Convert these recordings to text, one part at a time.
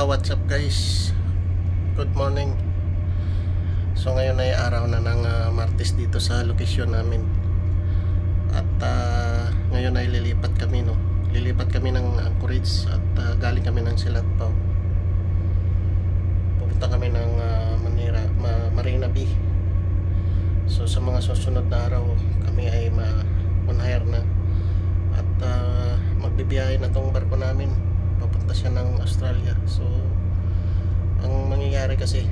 what's up guys? Good morning. So ngayon ay araw na ng Martes dito sa lokasyon namin. At ngayon ay lilipat kami, no. Lilipat kami ng Anchorage at galing kami ng Silatpao. Pupunta kami ng Marina Bay. So sa mga susunod na araw kami ay on-hire na. At magbibiyahe na tong barko namin. Papunta siya ng Australia. So ang mangyayari kasi,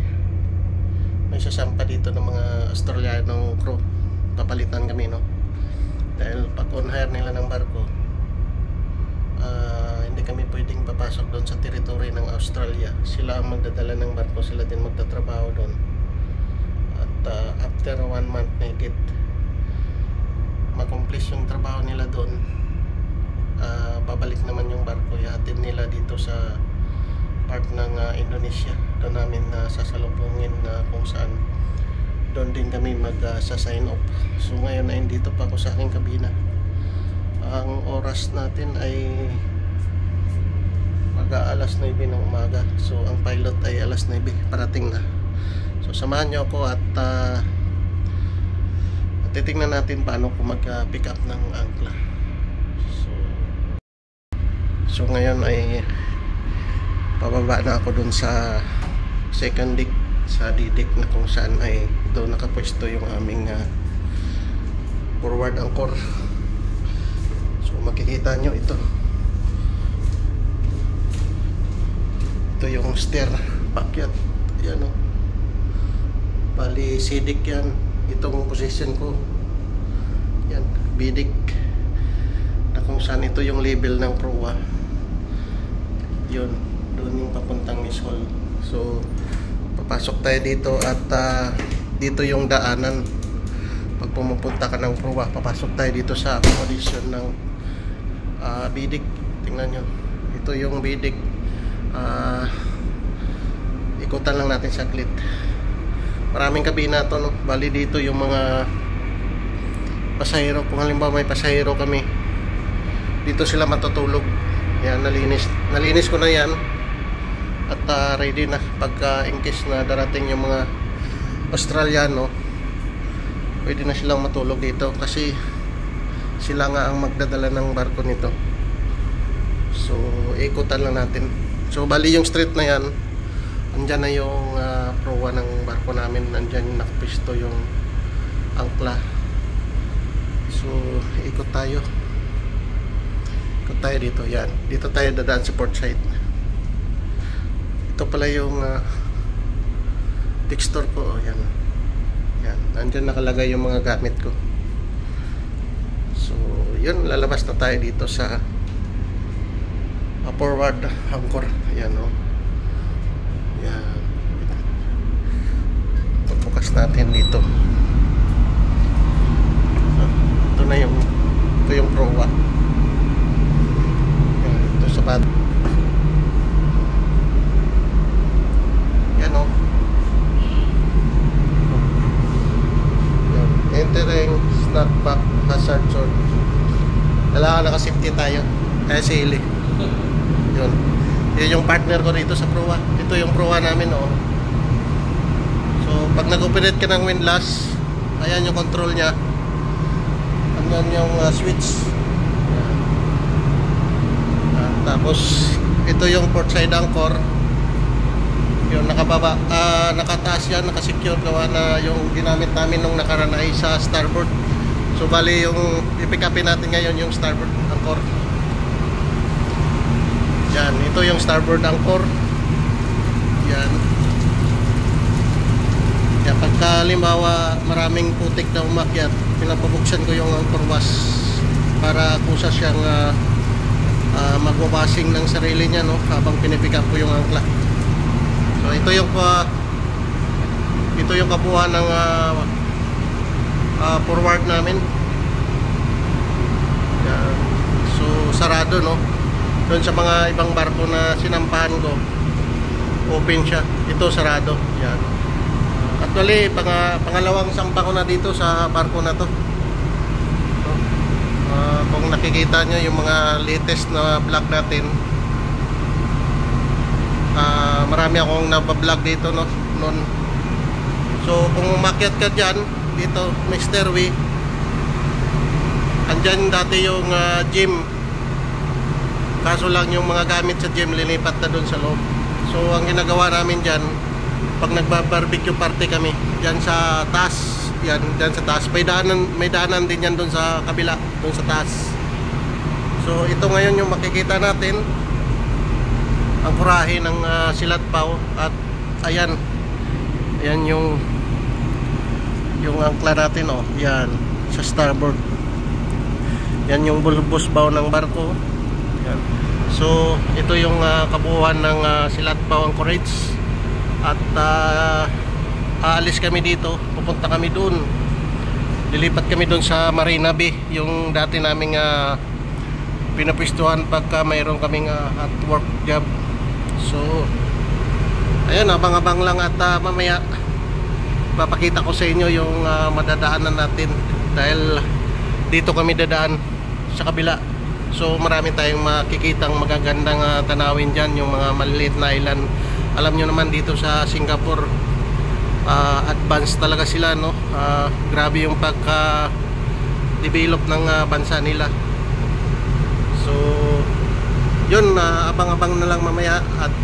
may sasampa dito ng mga Australianong crew. Papalitan kami, no. Dahil pag on-hire nila ng barko, hindi kami pwedeng papasok doon sa territory ng Australia. Sila ang magdadala ng barko, sila din magtatrabaho doon. At after 1 month na higit, makomplis yung trabaho nila doon, babalik naman yung barko, ihatid nila dito sa part ng Indonesia. Doon namin sasalubungin kung saan doon din kami magsa-sign off. So ngayon ay dito pa ako sa aking kabina. Ang oras natin ay mag-aalas 9 ng umaga. So ang pilot ay alas 9 parating na. So samahan nyo ako at titingnan natin paano ko mag-pick up ng angkla. So ngayon ay pababa na ako dun sa second deck, sa D-deck na kung saan ay doon nakapwesto yung aming forward anchor. So makikita nyo ito yung stair pakyat. Yan o, bali C-deck yan. Itong position ko yan, B-deck, na kung saan ito yung label ng proa. Yun, doon yung papuntang Miss Hall. So papasok tayo dito at dito yung daanan pag pumupunta ka ng proa. Papasok tayo dito sa accommodation ng B-deck. Tingnan nyo, ito yung B-deck. Ikutan lang natin saglit. Maraming kabina to, no? Bali dito yung mga pasahero. Kung halimbawa may pasahero kami, dito sila matutulog. Yan, nalinis ko na yan. At ready na pagka in case na darating yung mga Australiano, pwede na silang matulog dito kasi sila nga ang magdadala ng barko nito. So ikutan lang natin. So bali yung street na yan, andyan na yung proa ng barko namin. Andyan nakapisto yung angkla. So ikot tayo dito. Yan, dito tayo dadaan sa port side. Ito pala yung texture ko. Yan, nandyan nakalagay yung mga gamit ko. So yun, lalabas na tayo dito sa forward anchor. Yan o. Yan, pagbukas natin dito. Ito na yung proa. Sapat. Yan o. Entering, snap back, hazard zone. Kailangan naka-safety tayo. Kaya sili. Yun. Yun yung partner ko dito sa proa. Ito yung proa namin, o. So pag nag-operate ka ng windlass, ayan yung control nya. Ayan yung switch. Tapos ito yung port side anchor. Yung nakababa, nakataas yan, nakasecure, gawa na yung ginamit namin nung nakaraan ay sa starboard. So bali yung i-pick upin natin ngayon yung starboard anchor. Yan, ito yung starboard anchor. Yan. Yan, pagka halimbawa maraming putik na umakyat, pinapabuksan ko yung anchor wash para kusa siyang magwabasing ng sarili niya, no, habang pinipick up ko yung angkla. So ito yung kabuuan ng forward namin. Yan. So sarado, no. Doon sa mga ibang barko na sinampahan ko, open siya. Ito sarado. Yan. Actually pangalawang sampa ko na dito sa barko na to. Kung nakikita nyo yung mga latest na vlog natin, marami akong nabablog dito, no, noon. So kung umakyat ka dyan, dito may stairway, andyan dati yung gym, kaso lang yung mga gamit sa gym lilipat na doon sa loob. So ang ginagawa namin dyan, pag nagba-barbecue party kami, dyan sa taas, yan, dyan sa taas, may daanan din yan doon sa kabila, doon sa taas. So ito ngayon yung makikita natin, ang kurahe ng Silatpao. At ayan yung angkla natin, oh, yan sa starboard, yan yung bulbos bow ng barko, yan. So ito yung kabuuan ng Silatpao Anchorage. At aalis kami dito, pupunta kami doon, lilipat kami doon sa Marina Bay, yung dati naming pinapwestuhan pagka mayroon kaming hot work job. So ayun, abang-abang lang. At mamaya papakita ko sa inyo yung madadaanan natin, dahil dito kami dadaan sa kabila. So marami tayong makikitang magagandang tanawin dyan, yung mga maliliit na island. Alam nyo naman dito sa Singapore, advanced talaga sila, no? Grabe yung pagka-develop ng bansa nila. So yun, abang-abang na lang mamaya. At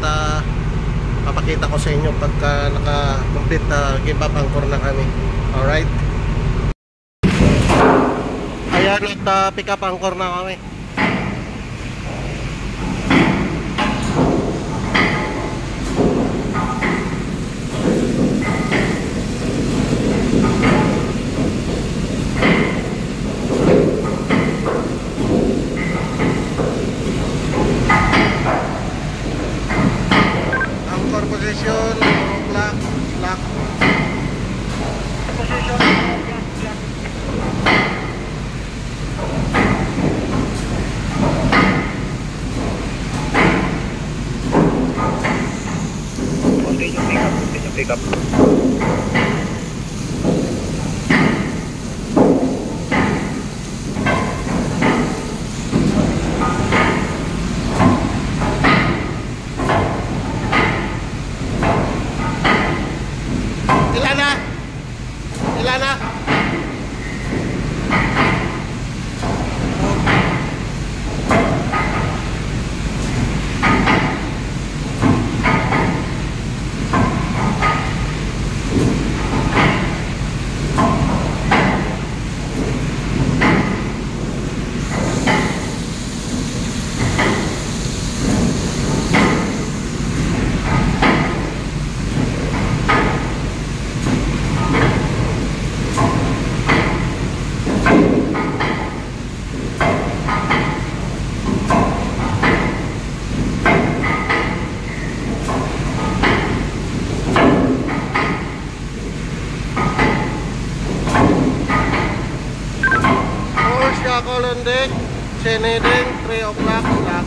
papakita ko sa inyo pagka naka-complete na give up anchor na kami. Alright, ayan, at pick up anchor na kami. Position, lock. Position, lock. Continue pick up. Ilan na? Kolonde, Senedeng, 3 o'clock, lock.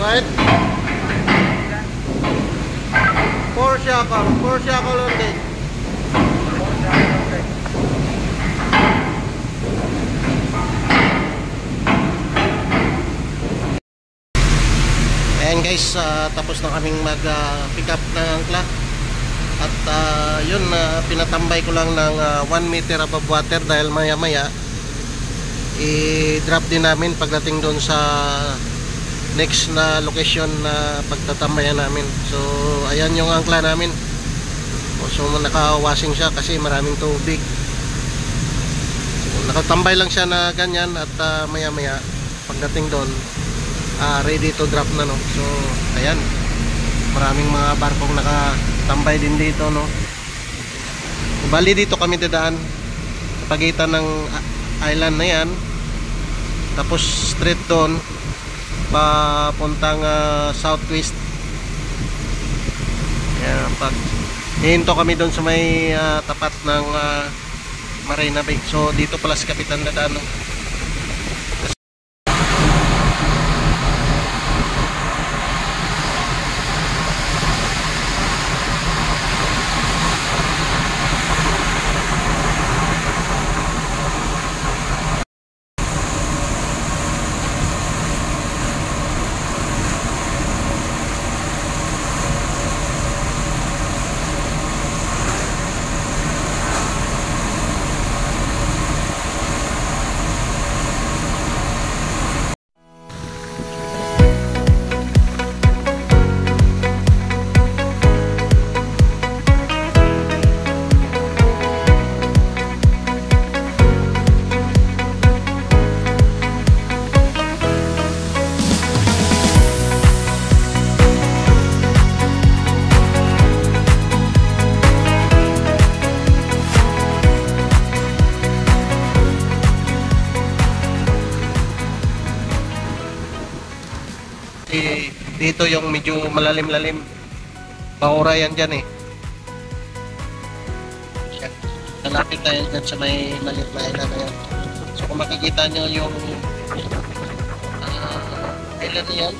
Right? 4 shackle on deck. Ayan guys, tapos na kaming mag pick up ng angkla. At yun, pinatambay ko lang ng 1 meter above water, dahil maya maya i-drop din namin pagdating doon sa next na location na pagtatambayan namin. So ayan yung angkla namin. So naka-washing siya kasi maraming tubig. Nakatambay lang siya na ganyan. At maya maya pagdating doon, ready to drop na, no. So ayan, maraming mga barkong nakatambay din dito, no. Bali dito kami dadaan sa pagitan ng island na yan, tapos straight doon papuntang southwest. Ayan, pag hihinto kami doon sa may tapat ng Marina Bay. So dito pala si Kapitan dadaan, no. Dito yung medyo malalim-lalim. Baura yan dyan eh. Yan. Malapit tayo dyan sa may maliit na isla na yan. So kung makikita nyo yung island na yan,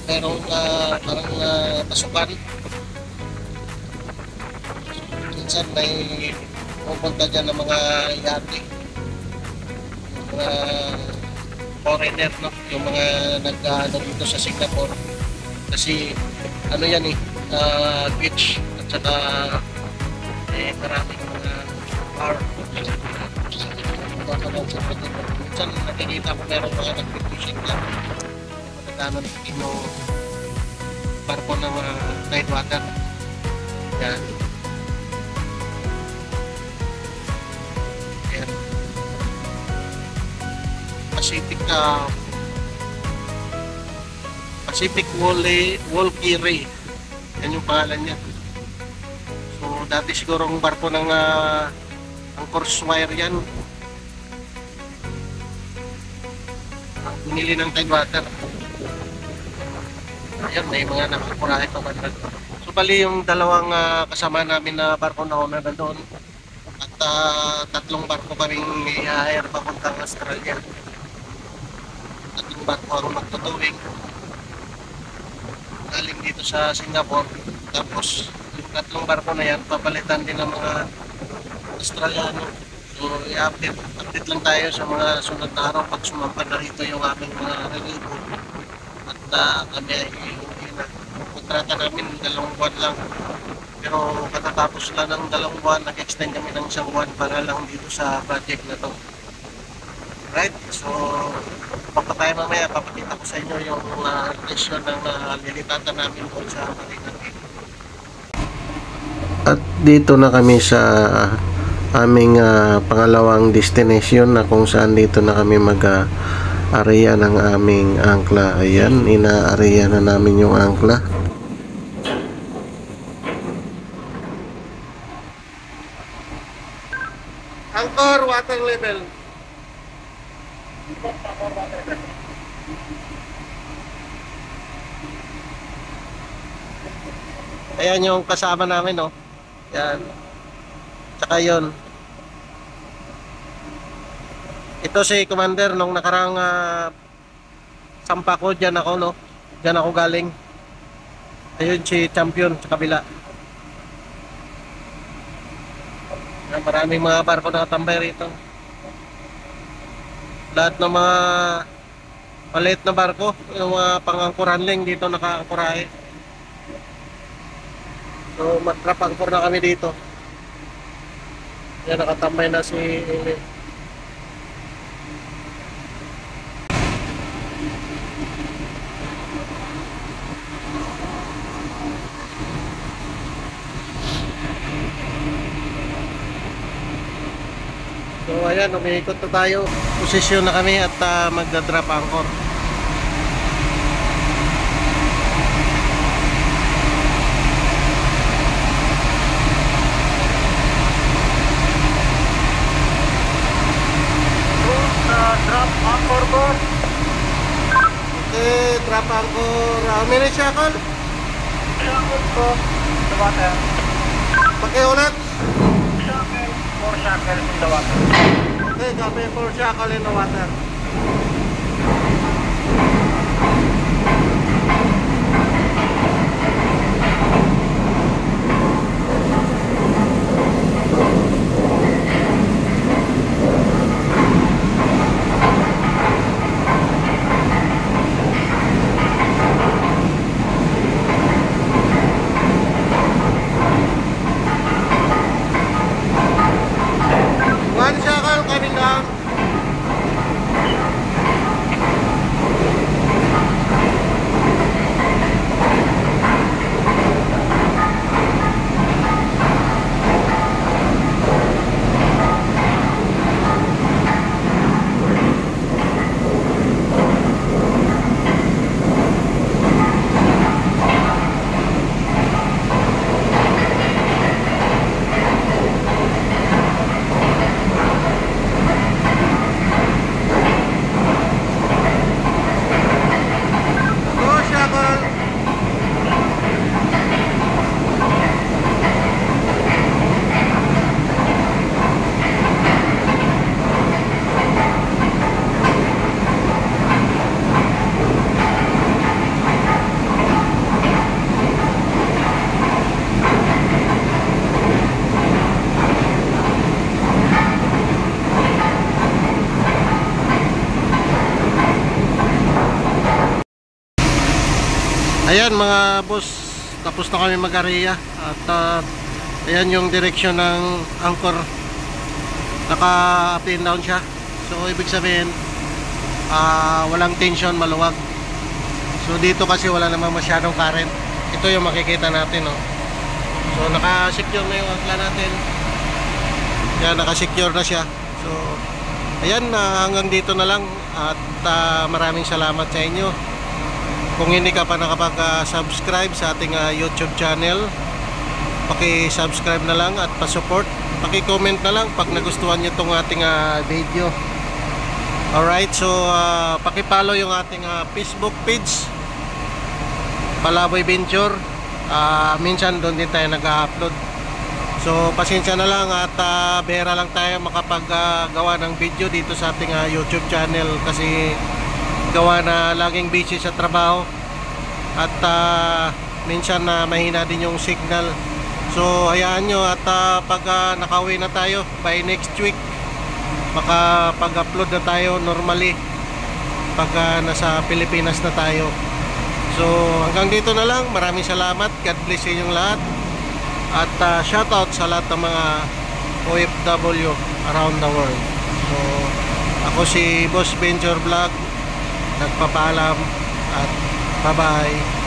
merong parang pasukan. Minsan may pupunta dyan ng mga yate, mga foreigner, no? Yung mga dito sa Singapore, kasi ano yan eh, beach at saka maraming mga bar. Minsan nakikita ko meron mga nag-fishing lang, magkakanan yung barko ng Tidewater. Yan. Yan. Pacific Walkie Ray. Yan yung pangalan niya. So dati siguro ang barko ng ang Course-Wire yan. Ang binili ng Tidewater. Ayan, may mga nakakurahe pa man. So bali yung dalawang kasama namin na barko na una na doon. At tatlong barko kaming i-hire papuntang Australia. Tatlong barko ang magtutuwing galing dito sa Singapore. Tapos yung tatlong barko na yan papalitan din ng mga Australiano. So i-update lang tayo sa mga sunod na araw pag sumampa na rito yung aming mga relibo. At kami ay kontrata namin 2 buwan lang. Pero katatapos lang ng 2 buwan, nag-extend kami ng 1 buwan para lang dito sa project na to. Right? So pagka tayo mamaya, papakita ko sa inyo yung location ng lilipatan namin doon sa Marina Bay. At dito na kami sa aming pangalawang destination na kung saan dito na kami mag-area ng aming angkla. Ayan, ina-area na namin yung angkla. Anchor water level. Ayan yung kasama namin, no? Yan. Tsaka yun. Ito si Commander nung nakarang sampa ko, dyan ako, no? Dyan ako galing. Ayun si Champion sa kabila. Yan, maraming mga barko nakatambay rito. Lahat ng mga maliit na barko, yung mga pang-angkuran lang dito naka-angkurahe. So matrap-angkor na kami dito. Yan, nakatambay na si So ayan, umiikot na tayo. Posisyon na kami at magdadrop anchor. Drop anchor po. Okay, drop anchor. How many shackle? Shackle po. The water. Pakiulat. 4 shackles in the water. Okay, copy, 4 shackles in the water. Ayan mga boss, tapos na kami mag-area at ayan yung direksyon ng anchor, naka up and down siya. So ibig sabihin walang tension, maluwag. So dito kasi wala namang masyadong current. Ito yung makikita natin, no? So naka-secure na yung angkla natin. Yan, naka-secure na siya. So ayan, hanggang dito na lang. At maraming salamat sa inyo. Kung hindi ka pa nakapag-subscribe sa ating YouTube channel, paki-subscribe na lang at pa-support. Paki-comment na lang pag nagustuhan nyo itong ating video. Alright, so paki-follow yung ating Facebook page, Palaboy Venture. Minsan doon din tayo nag-upload. So pasensya na lang at bihira lang tayo makapag-gawa ng video dito sa ating YouTube channel kasi gawa na laging busy sa trabaho at minsan mahina din yung signal. So hayaan nyo at pag nakauwi na tayo by next week, makapag-upload na tayo normally pag nasa Pilipinas na tayo. So hanggang dito na lang. Maraming salamat. God bless sa inyong lahat. At shoutout sa lahat ng mga OFW around the world. So ako si Boss Venture Vlog, nagpapaalam at bye bye.